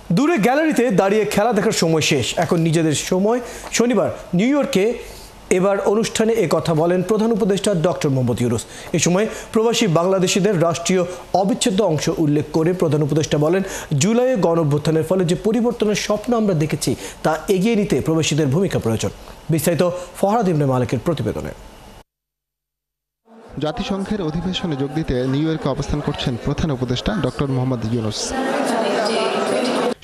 দূরে গ্যালারিতে দাঁড়িয়ে খেলা দেখার সময় শেষ, এখন নিজেদের সময়। শনিবার নিউ ইয়র্কে এবার অনুষ্ঠানে কথা বলেন প্রধান উপদেষ্টা ডক্টর মোহাম্মদ ইউনূস। এ সময় প্রবাসী বাংলাদেশিদের রাষ্ট্রীয় অবিচ্ছেদ্য অংশ উল্লেখ করে প্রধান উপদেষ্টা বলেন, জুলাইয়ে গণঅভ্যুত্থানের ফলে যে পরিবর্তনের স্বপ্ন আমরা দেখেছি তা এগিয়ে নিতে প্রবাসীদের ভূমিকা প্রয়োজন। বিস্তারিত ফরহাদ ইবনে মালিকের প্রতিবেদনে। জাতিসংঘের অধিবেশনে যোগ দিতে নিউ ইয়র্কে অবস্থান করছেন প্রধান উপদেষ্টা ডক্টর মোহাম্মদ ইউনূস।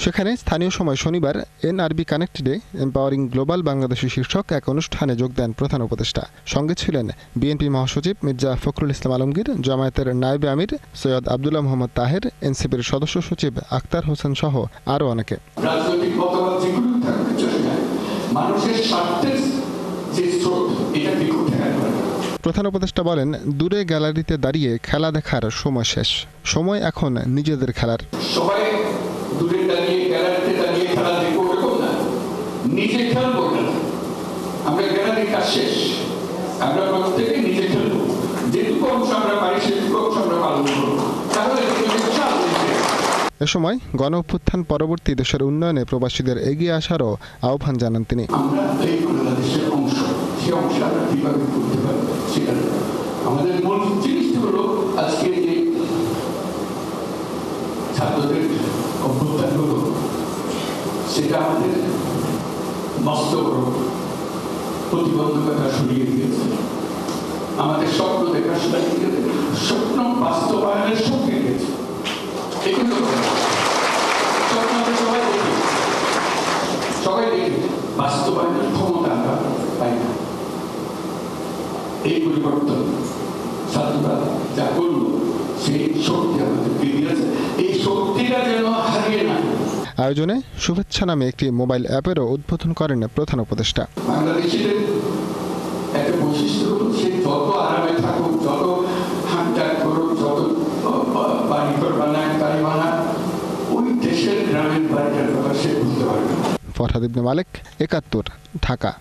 সেখানে স্থানীয় সময় শনিবার এনআরবি কানেক্টেডে এম্পাওয়ারিং গ্লোবাল বাংলাদেশ শীর্ষক এক অনুষ্ঠানে যোগ দেন প্রধান উপদেষ্টা। সঙ্গে ছিলেন বিএনপি মহাসচিব মির্জা ফখরুল ইসলাম আলমগীর, জামায়াতের নায়েবে আমির সৈয়দ আব্দুল্লাহ মোহাম্মদ তাহের, এনসিপির সদস্য সচিব আক্তার হোসেন সহ আরও অনেকে। প্রধান উপদেষ্টা বলেন, দূরে গ্যালারিতে দাঁড়িয়ে খেলা দেখার সময় শেষ, সময় এখন নিজেদের খেলার। সবাই দূরে দাঁড়িয়ে গ্যালারিতে দাঁড়িয়ে খেলা দেখবো এরকম না, নিজে খেলবো না। আমরা গ্যালারির কাজ শেষ, আমরা প্রত্যেকে নিজে খেলবো, যেটুকু অংশ আমরা পারি সেটুকু অংশ আমরা পালন করবো। তাহলে এ সময় গণঅভ্যুত্থান পরবর্তী দেশের উন্নয়নে প্রবাসীদের এগিয়ে আসারও আহ্বান জানান তিনি। আমরা এই বাংলাদেশের অংশ, সেই অংশে আমরা কিভাবে করতে পারি সেটা আমাদের মূল জিনিসটা হলো আজকে যে ছাত্রদের অভ্যুত্থান হলো, সেটা আমাদের মস্ত বড় প্রতিবন্ধকতা সরিয়ে দিয়েছে। আমাদের স্বপ্ন দেখার স্বপ্ন বাস্তবায়নের শক্তি দিয়েছে। এগুলো স্বপ্ন আমরা সবাই দেখি বাস্তবায়নের ক্ষমতা আমরা পাই না। এই পরিবর্তন ছাত্ররা যা করলো সেই শক্তি আমাদেরকে দিয়েছে, এই শক্তিটা যেন হারিয়ে না। আয়োজনে শুভেচ্ছা নামে একটি মোবাইল অ্যাপেরও উদ্বোধন করেন প্রধান উপদেষ্টা। বাংলাদেশের একটা বৈশিষ্ট্য হলো, সে যত আরামে থাকুক, যত হাঁটাক করুক, যত বাড়িঘর বানায়, গাড়ি বানায়, ওই দেশের গ্রামের বাড়িটার কথা সে বুঝতে পারবে না। ফরহাদ ইবনে মালিক, ৭১, ঢাকা।